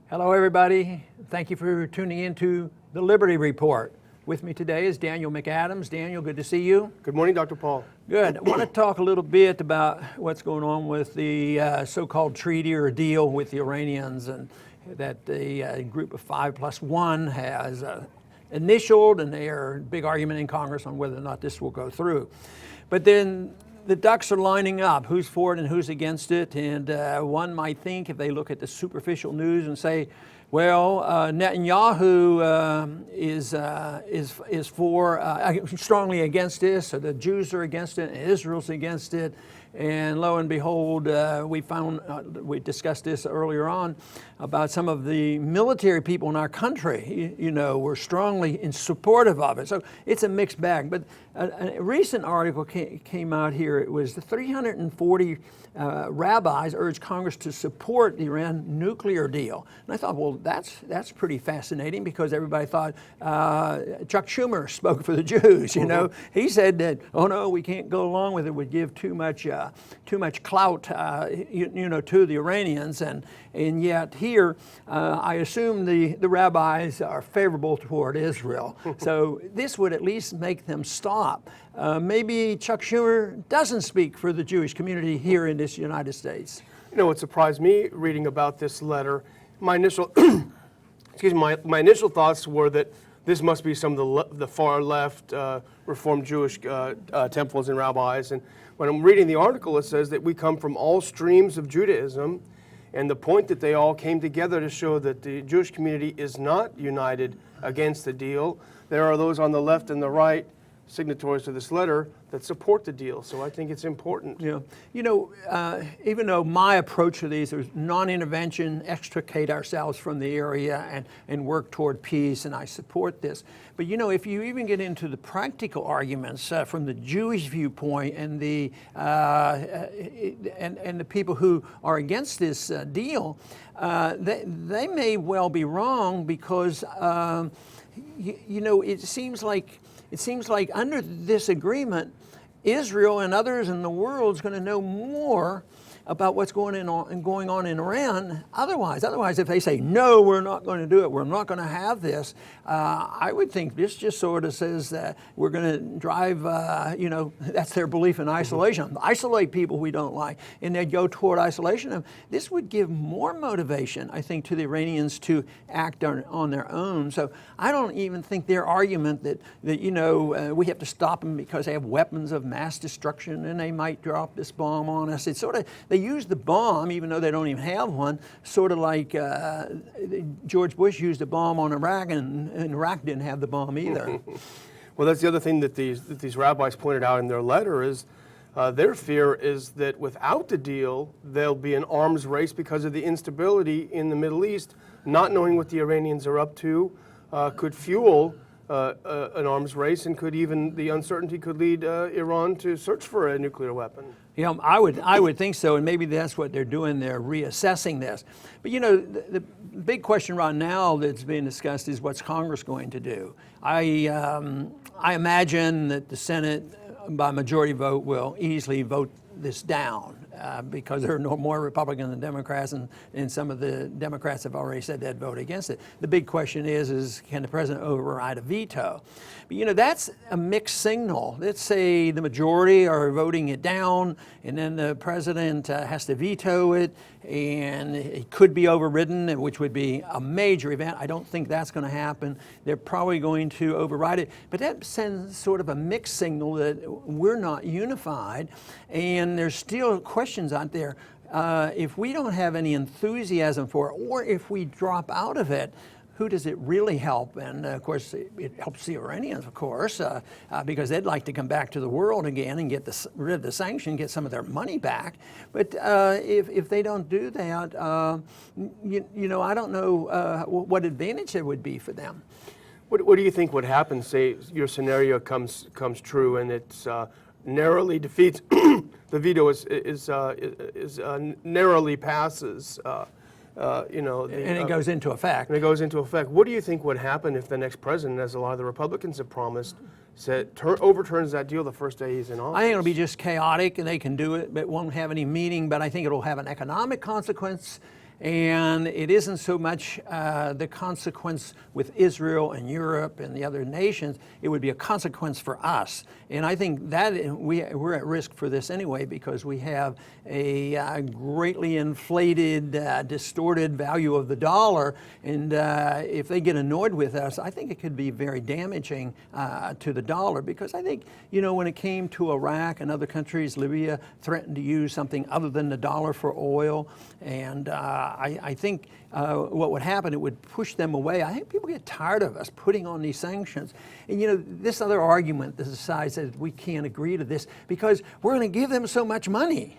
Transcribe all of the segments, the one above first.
Hello, everybody. Thank you for tuning in to the Liberty Report. With me today is Daniel McAdams. Daniel, good to see you. Good morning, Dr. Paul. Good. I want to talk a little bit about what's going on with the so-called treaty or deal with the Iranians, and that the group of 5+1 has initialed, and they are a big argument in Congress on whether or not this will go through. But then the ducks are lining up, who's for it and who's against it, and one might think, if they look at the superficial news and say, well, Netanyahu is for strongly against this, so the Jews are against it, and Israel's against it, and lo and behold, we discussed this earlier on about some of the military people in our country, were strongly in supportive of it. So it's a mixed bag. But a recent article came out here. It was the 340 rabbis urged Congress to support the Iran nuclear deal. And I thought, well, that's pretty fascinating, because everybody thought Chuck Schumer spoke for the Jews. He said that, oh no, we can't go along with it. It would give too much clout, to the Iranians, and yet here, I assume the rabbis are favorable toward Israel. So this would at least make them stop. Maybe Chuck Schumer doesn't speak for the Jewish community here in this United States. What surprised me reading about this letter, my initial, my initial thoughts were that this must be some of the far left Reformed Jewish temples and rabbis. And when I'm reading the article, it says that we come from all streams of Judaism, and the point that they all came together to show that the Jewish community is not united against the deal. There are those on the left and the right, signatories to this letter, that support the deal. So I think it's important. Yeah. Even though my approach to these is non-intervention, extricate ourselves from the area and work toward peace, and I support this. But if you even get into the practical arguments from the Jewish viewpoint and the people who are against this deal, they may well be wrong, because it seems like under this agreement, Israel and others in the world is going to know more about what's going on in Iran. Otherwise, if they say, no, we're not going to do it, we're not going to have this, I would think this just sort of says that we're going to drive, that's their belief in isolation. Isolate people we don't like, and they'd go toward isolation. This would give more motivation, I think, to the Iranians to act on their own. So I don't even think their argument that we have to stop them because they have weapons of mass destruction and they might drop this bomb on us. It's sort of, they use the bomb, even though they don't even have one, sort of like George Bush used a bomb on Iraq, and Iraq didn't have the bomb either. Well, that's the other thing that these rabbis pointed out in their letter is their fear is that without the deal, there'll be an arms race because of the instability in the Middle East. Not knowing what the Iranians are up to could fuel an arms race, and the uncertainty could lead Iran to search for a nuclear weapon. I would think so, and maybe that's what they're doing. They're reassessing this. But the big question right now that's being discussed is what's Congress going to do. I imagine that the Senate, by majority vote, will easily vote this down. Because there are no more Republicans than Democrats, and some of the Democrats have already said they'd vote against it. The big question is can the president override a veto? But that's a mixed signal. Let's say the majority are voting it down, and then the president has to veto it, and it could be overridden, which would be a major event. I don't think that's going to happen. They're probably going to override it. But that sends sort of a mixed signal that we're not unified, and there's still questions out there. If we don't have any enthusiasm for it, or if we drop out of it, who does it really help? And of course, it helps the Iranians, of course, because they'd like to come back to the world again and get rid of the sanction, get some of their money back. But if they don't do that, I don't know what advantage there would be for them. What do you think would happen? Say your scenario comes true, and it's narrowly defeats the veto is narrowly passes. And it goes into effect. And it goes into effect. What do you think would happen if the next president, as a lot of the Republicans have promised, overturns that deal the first day he's in office? I think it'll be just chaotic, and they can do it, but it won't have any meaning. But I think it'll have an economic consequence, And it isn't so much the consequence with Israel and Europe and the other nations. It would be a consequence for us. And I think that we're at risk for this anyway, because we have a greatly inflated, distorted value of the dollar. And if they get annoyed with us, I think it could be very damaging to the dollar, because I think, when it came to Iraq and other countries, Libya threatened to use something other than the dollar for oil. And I think what would happen, it would push them away. I think people get tired of us putting on these sanctions. And this other argument, the side says we can't agree to this because we're going to give them so much money.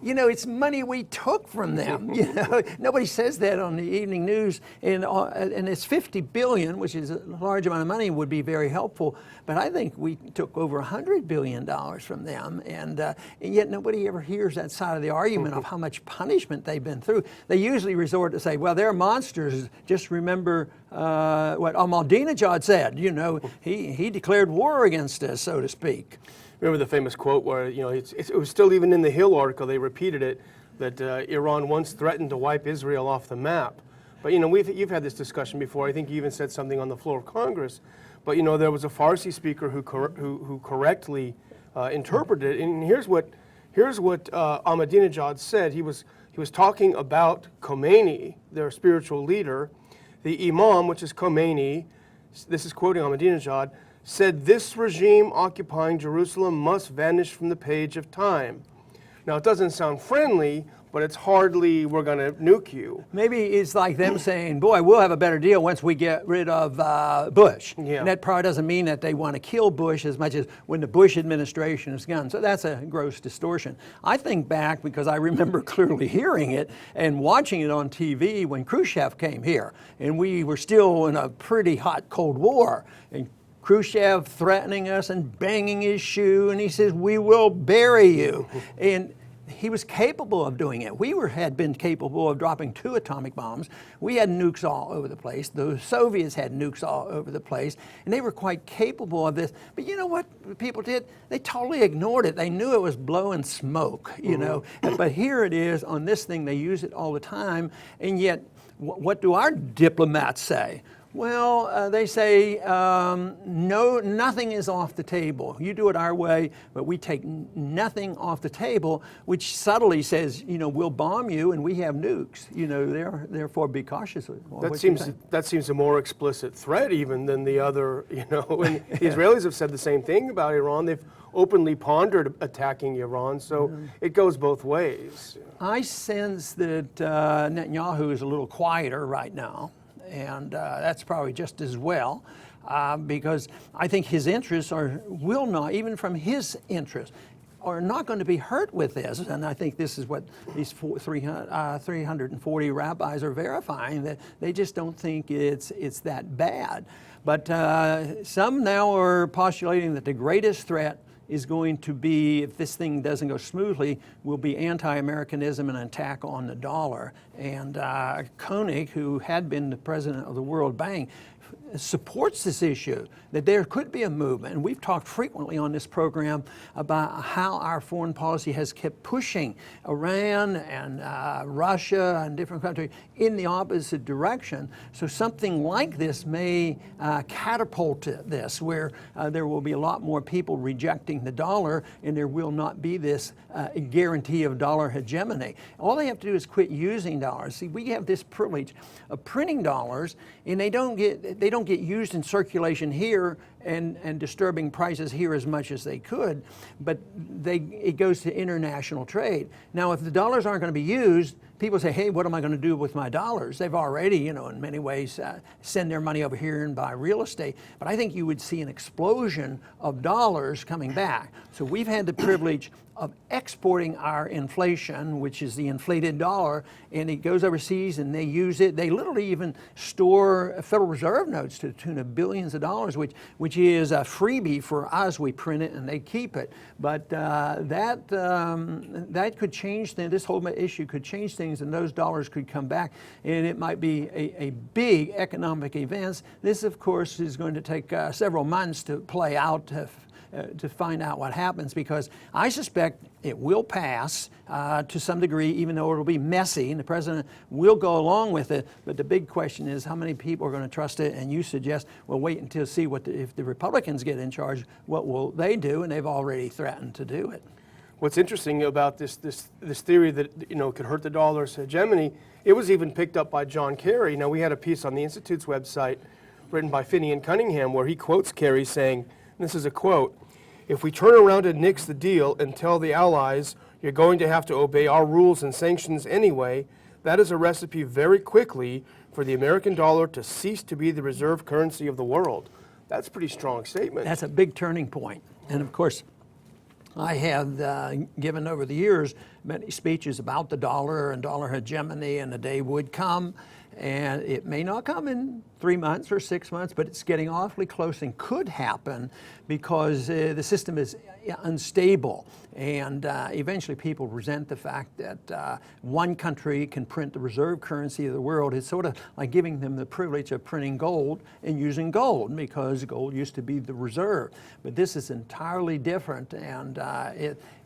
It's money we took from them. Nobody says that on the evening news, and it's $50 billion, which is a large amount of money, would be very helpful. But I think we took over $100 billion from them, and yet nobody ever hears that side of the argument of how much punishment they've been through. They usually resort to say, well, they're monsters. Just remember what Ahmadinejad said. He declared war against us, so to speak. Remember the famous quote where, it was still even in the Hill article, they repeated it, that Iran once threatened to wipe Israel off the map. But, you've had this discussion before. I think you even said something on the floor of Congress. But, there was a Farsi speaker who correctly interpreted it. And here's what Ahmadinejad said. He was talking about Khomeini, their spiritual leader. The Imam, which is Khomeini, this is quoting Ahmadinejad, said this regime occupying Jerusalem must vanish from the page of time. Now, it doesn't sound friendly, but it's hardly we're going to nuke you. Maybe it's like them saying, boy, we'll have a better deal once we get rid of Bush. Yeah. And that probably doesn't mean that they want to kill Bush as much as when the Bush administration is gone. So that's a gross distortion. I think back, because I remember clearly hearing it and watching it on TV when Khrushchev came here. And we were still in a pretty hot Cold War. And Khrushchev threatening us and banging his shoe, and he says, we will bury you. And he was capable of doing it. We had been capable of dropping 2 atomic bombs. We had nukes all over the place. The Soviets had nukes all over the place, and they were quite capable of this. But you know what people did? They totally ignored it. They knew it was blowing smoke, But here it is on this thing. They use it all the time, and yet what do our diplomats say? Well, they say, no, nothing is off the table. You do it our way, but we take nothing off the table, which subtly says, we'll bomb you and we have nukes. Therefore be cautious. That seems a more explicit threat even than the other, And the Israelis have said the same thing about Iran. They've openly pondered attacking Iran, so it goes both ways. I sense that Netanyahu is a little quieter right now. And that's probably just as well, because I think his interests will not, even from his interests, are not going to be hurt with this. And I think this is what these 340 rabbis are verifying, that they just don't think it's that bad. But some now are postulating that the greatest threat is going to be, if this thing doesn't go smoothly, will be anti-Americanism and an attack on the dollar. And Koenig, who had been the president of the World Bank, supports this issue, that there could be a movement. And we've talked frequently on this program about how our foreign policy has kept pushing Iran and Russia and different countries in the opposite direction. So something like this may catapult this, where there will be a lot more people rejecting the dollar, and there will not be this guarantee of dollar hegemony. All they have to do is quit using dollars. See, we have this privilege of printing dollars, and they don't get used in circulation here and disturbing prices here as much as they could, but it goes to international trade. Now, if the dollars aren't going to be used, people say, hey, what am I going to do with my dollars? They've already, in many ways, send their money over here and buy real estate. But I think you would see an explosion of dollars coming back. So we've had the privilege of exporting our inflation, which is the inflated dollar, and it goes overseas and they use it. They literally even store Federal Reserve notes to the tune of billions of dollars, which is a freebie for us. We print it and they keep it. But that could change things. This whole issue could change things, and those dollars could come back, and it might be a big economic event. This, of course, is going to take several months to play out to find out what happens, because I suspect it will pass to some degree, even though it'll be messy, and the president will go along with it. But the big question is how many people are going to trust it? And you suggest, well, wait until see what if the Republicans get in charge, what will they do? And they've already threatened to do it. What's interesting about this theory that, you know, could hurt the dollar's hegemony, it was even picked up by John Kerry. Now, we had a piece on the Institute's website written by Finian Cunningham where he quotes Kerry saying, and this is a quote, "If we turn around and nix the deal and tell the Allies you're going to have to obey our rules and sanctions anyway, that is a recipe very quickly for the American dollar to cease to be the reserve currency of the world." That's a pretty strong statement. That's a big turning point. And of course, I have given over the years many speeches about the dollar and dollar hegemony, and the day would come, and it may not come in 3 months or 6 months, but it's getting awfully close and could happen because the system is unstable, and eventually people resent the fact that one country can print the reserve currency of the world. It's sort of like giving them the privilege of printing gold and using gold, because gold used to be the reserve. But this is entirely different, and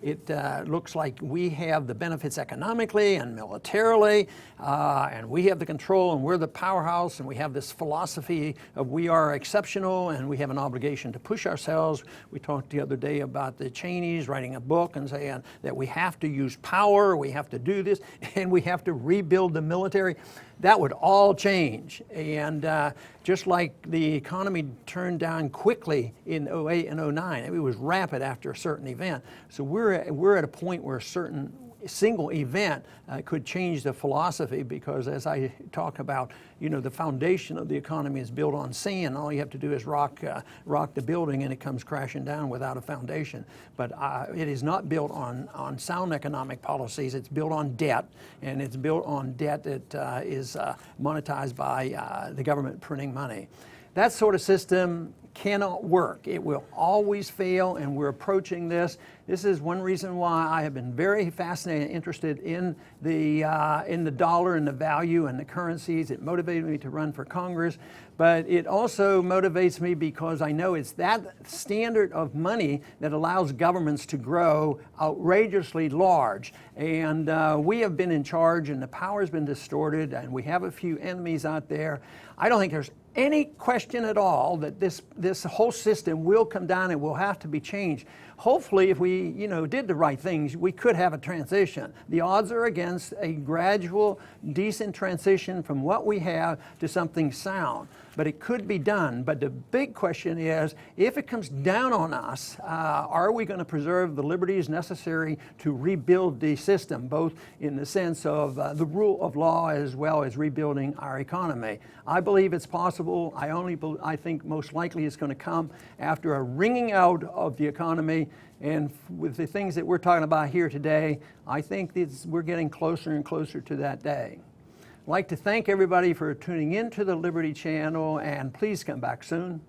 it looks like we have the benefits economically and militarily, and we have the control, and we're the powerhouse, and we have this philosophy of we are exceptional, and we have an obligation to push ourselves. We talked the other day about the Cheneys writing a book and saying that we have to use power, we have to do this, and we have to rebuild the military. That would all change. And just like the economy turned down quickly in 08 and 09, it was rapid after a certain event. So we're at a point where a certain single event could change the philosophy, because as I talk about, you know, the foundation of the economy is built on sand. All you have to do is rock the building and it comes crashing down without a foundation. But it is not built on sound economic policies. It's built on debt, and it's built on debt that is monetized by the government printing money. That sort of system cannot work. It will always fail, and we're approaching this. This is one reason why I have been very fascinated and interested in the dollar and the value and the currencies. It motivated me to run for Congress, but it also motivates me because I know it's that standard of money that allows governments to grow outrageously large. And we have been in charge, and the power has been distorted, and we have a few enemies out there. I don't think there's any question at all that this whole system will come down and will have to be changed. Hopefully, if we did the right things, we could have a transition. The odds are against a gradual, decent transition from what we have to something sound. But it could be done. But the big question is, if it comes down on us, are we going to preserve the liberties necessary to rebuild the system, both in the sense of the rule of law as well as rebuilding our economy? I believe it's possible. I think most likely it's going to come after a wringing out of the economy. And with the things that we're talking about here today, I think we're getting closer and closer to that day. I'd like to thank everybody for tuning in to the Liberty Channel, and please come back soon.